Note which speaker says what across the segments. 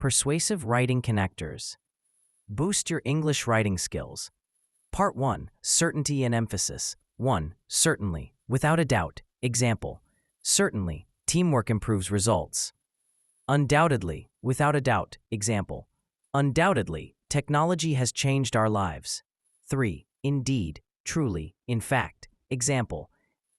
Speaker 1: Persuasive Writing Connectors. Boost your English writing skills. Part 1. Certainty and emphasis. 1. Certainly. Without a doubt. Example. Certainly. Teamwork improves results. Undoubtedly. Without a doubt. Example. Undoubtedly. Technology has changed our lives. 3. Indeed. Truly. In fact. Example.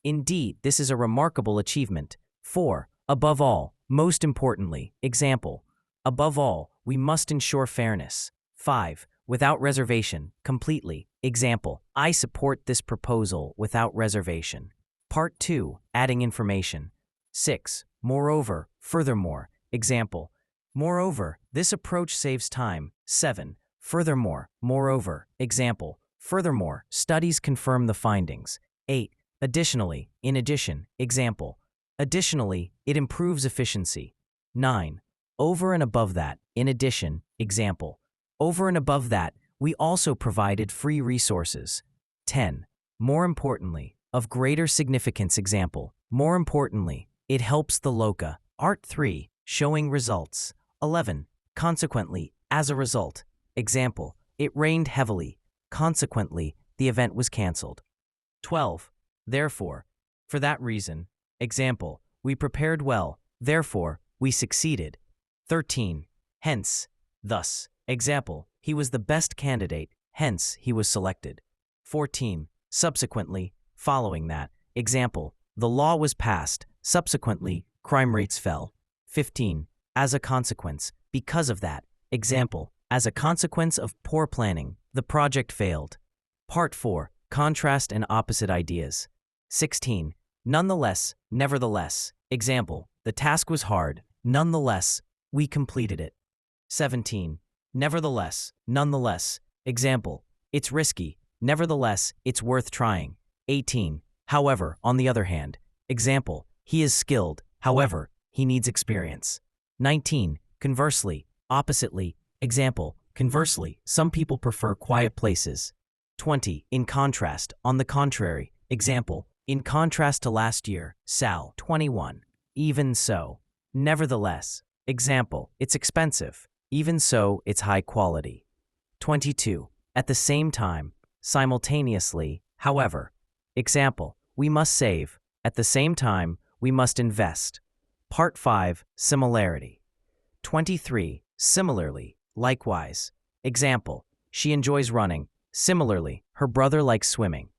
Speaker 1: Indeed, this is a remarkable achievement. 4. Above all. Most importantly. Example. Above all, we must ensure fairness. 5. Without reservation. Completely. Example. I support this proposal without reservation. Part 2. Adding information. 6. Moreover. Furthermore. Example. Moreover, this approach saves time. 7. Furthermore. Moreover. Example. Furthermore, studies confirm the findings. 8. Additionally. In addition. Example. Additionally, it improves efficiency. 9. Over and above that. In addition. Example. Over and above that, we also provided free resources. 10. More importantly. Of greater significance. Example. More importantly, it helps the loca. Art 3. Showing results. 11. Consequently. As a result. Example. It rained heavily. Consequently, the event was cancelled. 12. Therefore. For that reason. Example. We prepared well. Therefore, we succeeded. 13. Hence. Thus. Example. He was the best candidate. Hence, he was selected. 14. Subsequently. Following that. Example. The law was passed. Subsequently, crime rates fell. 15. As a consequence. Because of that. Example. As a consequence of poor planning, the project failed. Part 4. Contrast and opposite ideas. 16. Nonetheless. Nevertheless. Example. The task was hard. Nonetheless, we completed it. 17. Nevertheless. Nonetheless. Example. It's risky. Nevertheless, it's worth trying. 18. However, on the other hand. Example. He is skilled. However, he needs experience. 19. Conversely. Oppositely. Example. Conversely, some people prefer quiet places. 20. In contrast. On the contrary. Example. In contrast to last year. Sal. 21. Even so. Nevertheless. Example. It's expensive. Even so, it's high quality. 22. At the same time. Simultaneously. However. Example. We must save. At the same time, we must invest. Part 5. Similarity. 23. Similarly. Likewise. Example. She enjoys running. Similarly, her brother likes swimming.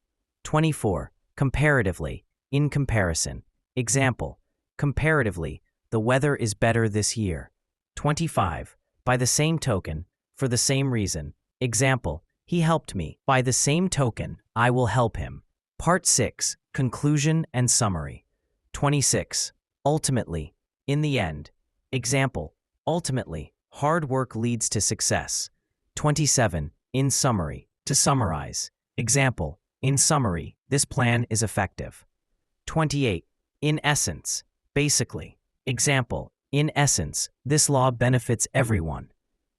Speaker 1: 24. Comparatively. In comparison. Example. Comparatively, the weather is better this year. 25. By the same token. For the same reason. Example. He helped me. By the same token, I will help him. Part 6. Conclusion and summary. 26. Ultimately. In the end. Example. Ultimately, hard work leads to success. 27. In summary. To summarize. Example. In summary, this plan is effective. 28. In essence. Basically. Example. In essence, this law benefits everyone.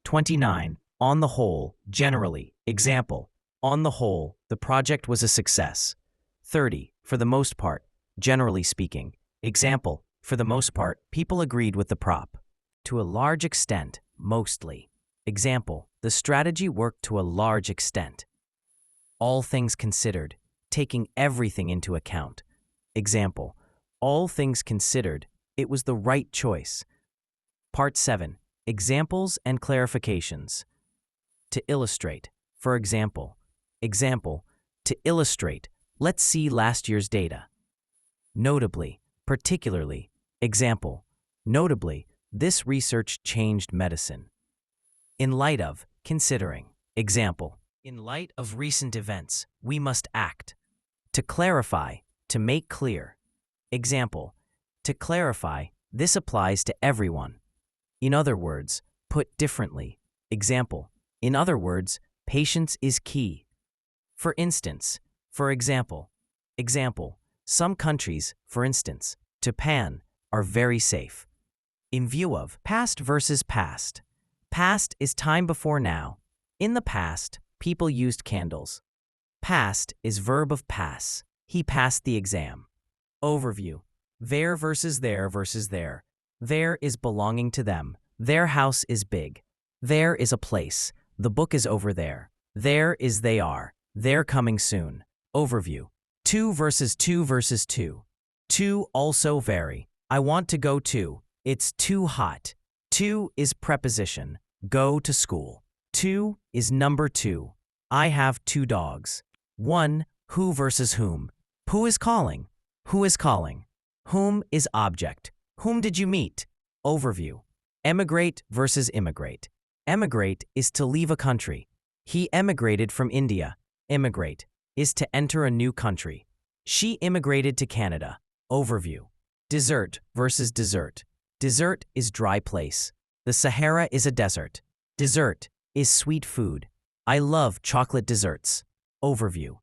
Speaker 1: 29. On the whole. Generally. Example. On the whole, the project was a success. 30. For the most part. Generally speaking. Example. For the most part, people agreed with the prop. To a large extent. Mostly. Example. The strategy worked to a large extent. All things considered. Taking everything into account. Example. All things considered, it was the right choice. Part 7. Examples and clarifications. To illustrate. For example. Example. To illustrate. Let's see last year's data. Notably. Particularly. Example. Notably, this research changed medicine. In light of. Considering. Example. In light of recent events, we must act. To clarify. To make clear. Example. To clarify, this applies to everyone. In other words, put differently. Example. In other words, patience is key. For instance. For example. Example. Some countries, for instance, Japan, are very safe. In view of. Past versus past. Past is time before now. In the past, people used candles. Past is verb of pass. He passed the exam. Overview. There versus there versus there. There is belonging to them. Their house is big. There is a place. The book is over there. There is they are. They're coming soon. Overview. 2 versus 2 versus 2. 2 also vary. I want to go too. It's too hot. 2 is preposition. Go to school. 2 is number 2. I have 2 dogs. 1. Who versus whom. Who is calling? Who is calling? Whom is object. Whom did you meet? Overview. Emigrate versus immigrate. Emigrate is to leave a country. He emigrated from India. Immigrate is to enter a new country. She immigrated to Canada. Overview. Dessert versus dessert. Dessert is dry place. The Sahara is a desert. Dessert is sweet food. I love chocolate desserts. Overview.